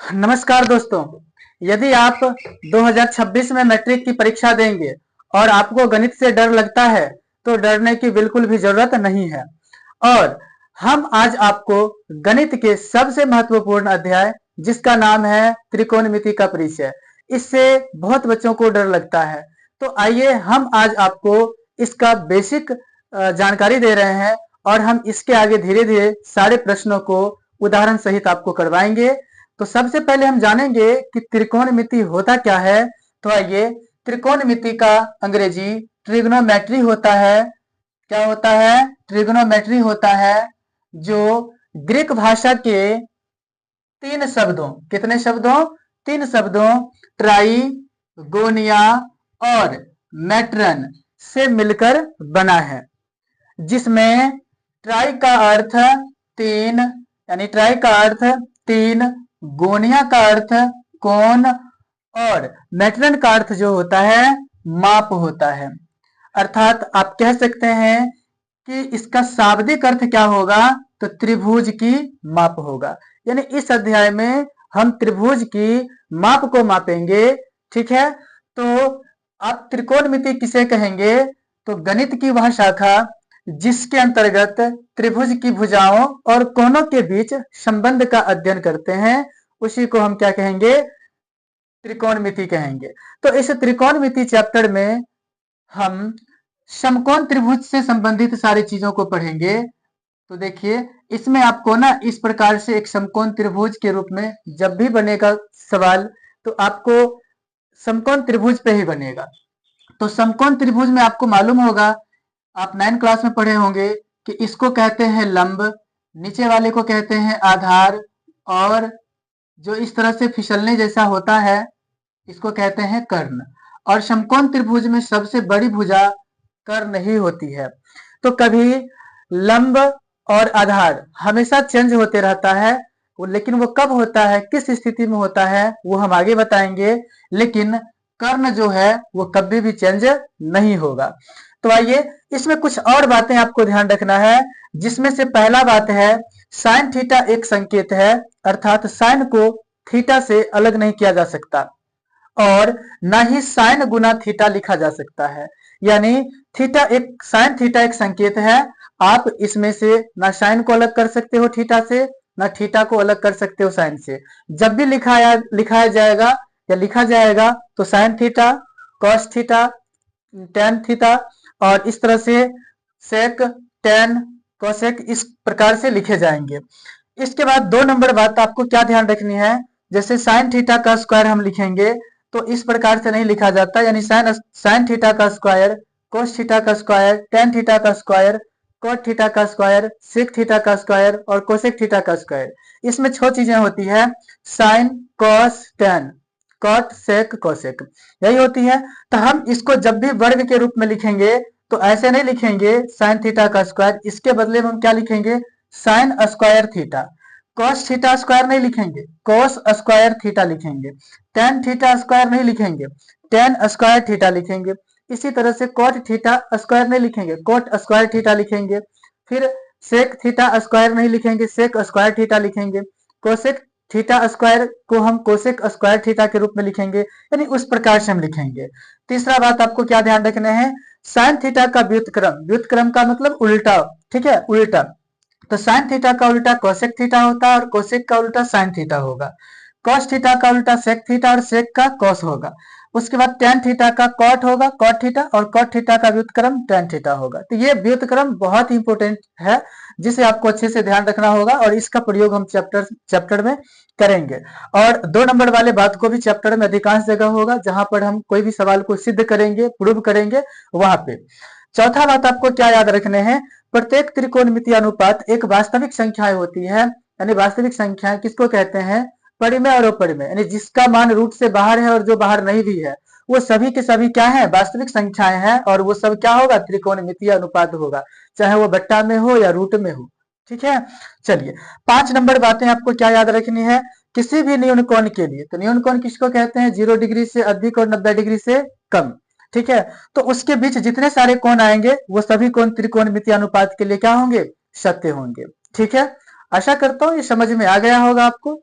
नमस्कार दोस्तों। यदि आप 2026 में मैट्रिक की परीक्षा देंगे और आपको गणित से डर लगता है तो डरने की बिल्कुल भी जरूरत नहीं है। और हम आज आपको गणित के सबसे महत्वपूर्ण अध्याय जिसका नाम है त्रिकोणमिति का परिचय, इससे बहुत बच्चों को डर लगता है। तो आइए हम आज आपको इसका बेसिक जानकारी दे रहे हैं और हम इसके आगे धीरे धीरे सारे प्रश्नों को उदाहरण सहित आपको करवाएंगे। तो सबसे पहले हम जानेंगे कि त्रिकोणमिति होता क्या है। तो आइए, त्रिकोणमिति का अंग्रेजी ट्रिग्नोमेट्री होता है। क्या होता है? ट्रिग्नोमेट्री होता है, जो ग्रीक भाषा के तीन शब्दों, कितने शब्दों? तीन शब्दों ट्राई, गोनिया और मैट्रन से मिलकर बना है, जिसमें ट्राई का अर्थ तीन, यानी ट्राई का अर्थ तीन, गोनिया का अर्थ कोण और मैट्रन का अर्थ जो होता है माप होता है। अर्थात आप कह सकते हैं कि इसका शाब्दिक अर्थ क्या होगा? तो त्रिभुज की माप होगा। यानी इस अध्याय में हम त्रिभुज की माप को मापेंगे। ठीक है, तो आप त्रिकोणमिति किसे कहेंगे? तो गणित की वह शाखा जिसके अंतर्गत त्रिभुज की भुजाओं और कोणों के बीच संबंध का अध्ययन करते हैं, उसी को हम क्या कहेंगे? त्रिकोणमिति कहेंगे। तो इस त्रिकोणमिति चैप्टर में हम समकोण त्रिभुज से संबंधित सारी चीजों को पढ़ेंगे। तो देखिए, इसमें आपको ना इस प्रकार से एक समकोण त्रिभुज के रूप में जब भी बनेगा सवाल, तो आपको समकोण त्रिभुज पे ही बनेगा। तो समकोण त्रिभुज में आपको मालूम होगा, आप 9 क्लास में पढ़े होंगे कि इसको कहते हैं लंब, नीचे वाले को कहते हैं आधार, और जो इस तरह से फिसलने जैसा होता है इसको कहते हैं कर्ण। और समकोण त्रिभुज में सबसे बड़ी भुजा कर्ण ही होती है। तो कभी लंब और आधार हमेशा चेंज होते रहता है, लेकिन वो कब होता है, किस स्थिति में होता है, वो हम आगे बताएंगे। लेकिन कर्ण जो है वो कभी भी चेंज नहीं होगा। तो आइए, इसमें कुछ और बातें आपको ध्यान रखना है, जिसमें से पहला बात है साइन थीटा एक संकेत है, अर्थात साइन को थीटा से अलग नहीं किया जा सकता, और ना ही साइन गुना थीटा लिखा जा सकता है। यानी थीटा एक, साइन थीटा एक संकेत है, आप इसमें से ना साइन को अलग कर सकते हो थीटा से, ना थीटा को अलग कर सकते हो साइन से। जब भी लिखाया जाएगा या लिखा जाएगा तो sine theta, cos theta, tan theta और इस तरह से सेक, टेन, कोसेक, इस प्रकार से लिखे जाएंगे। इसके बाद 2 नंबर बात आपको क्या ध्यान रखनी है, जैसे साइन थीटा का स्क्वायर हम लिखेंगे तो इस प्रकार से नहीं लिखा जाता, यानी साइन थीटा का स्क्वायर, कोस थीटा का स्क्वायर, टेन थीटा का स्क्वायर, कोट थीटा का स्क्वायर, सेक थीटा का स्क्वायर और कोसेक थीटा का स्क्वायर। इसमें 6 चीजें होती है, साइन, कॉस, टेन, कॉट, सेक, कोसेक, यही होती है। तो हम इसको जब भी वर्ग के रूप में लिखेंगे तो ऐसे नहीं लिखेंगे साइन थीटा का स्क्वायर, इसके बदले में हम क्या लिखेंगे? Sine square theta. Cos theta square नहीं लिखेंगे, कॉस स्क्वायर थीटा लिखेंगे। टेन थीटा स्क्वायर नहीं लिखेंगे, टेन स्क्वायर थीटा लिखेंगे। इसी तरह से कोट थीटा स्क्वायर नहीं लिखेंगे, कोट स्क्वायर थीटा लिखेंगे। फिर सेक थीटा स्क्वायर नहीं लिखेंगे, सेक स्क्वायर थीटा लिखेंगे। कोसेक थीटा स्क्वायर को हम कोसेक स्क्वायर थीटा के रूप में लिखेंगे, यानी उस प्रकार से हम लिखेंगे। तीसरा बात आपको क्या ध्यान रखना है, साइन थीटा का व्युत्क्रम, व्युत्क्रम का मतलब उल्टा, ठीक है, उल्टा। तो साइन थीटा का उल्टा कोसेक थीटा होता है और कोसेक का उल्टा साइन थीटा होगा। कॉस थीटा का उल्टा सेक थीटा और सेक का कॉस होगा। उसके बाद टेन थीटा का कॉट होगा, कॉट थीटा, और कॉट थीटा का व्युत्क्रम टेन थीटा होगा। तो ये व्युत्क्रम बहुत इंपॉर्टेंट है, जिसे आपको अच्छे से ध्यान रखना होगा, और इसका प्रयोग हम चैप्टर में करेंगे। और 2 नंबर वाले बात को भी चैप्टर में अधिकांश जगह होगा, जहां पर हम कोई भी सवाल को सिद्ध करेंगे, प्रूव करेंगे, वहां पे। चौथा बात आपको क्या याद रखने हैं, प्रत्येक त्रिकोणमितीय अनुपात एक वास्तविक संख्या होती है। यानी वास्तविक संख्याएं किसको कहते हैं? परिमेय और अपरिमेय, यानी जिसका मान रूट से बाहर है और जो बाहर नहीं भी है, वो सभी के सभी क्या है? वास्तविक संख्याएं हैं, और वो सब क्या होगा? त्रिकोणमितीय अनुपात होगा, चाहे वो बट्टा में हो या रूट में हो। ठीक है, चलिए 5 नंबर बातें आपको क्या याद रखनी है, किसी भी न्यून कोण के लिए, तो न्यून कोण किसको कहते हैं? 0 डिग्री से अधिक और 90 डिग्री से कम। ठीक है, तो उसके बीच जितने सारे कोण आएंगे वो सभी कोण त्रिकोणमितीय अनुपात के लिए क्या होंगे? सत्य होंगे। ठीक है, आशा करता हूं ये समझ में आ गया होगा आपको।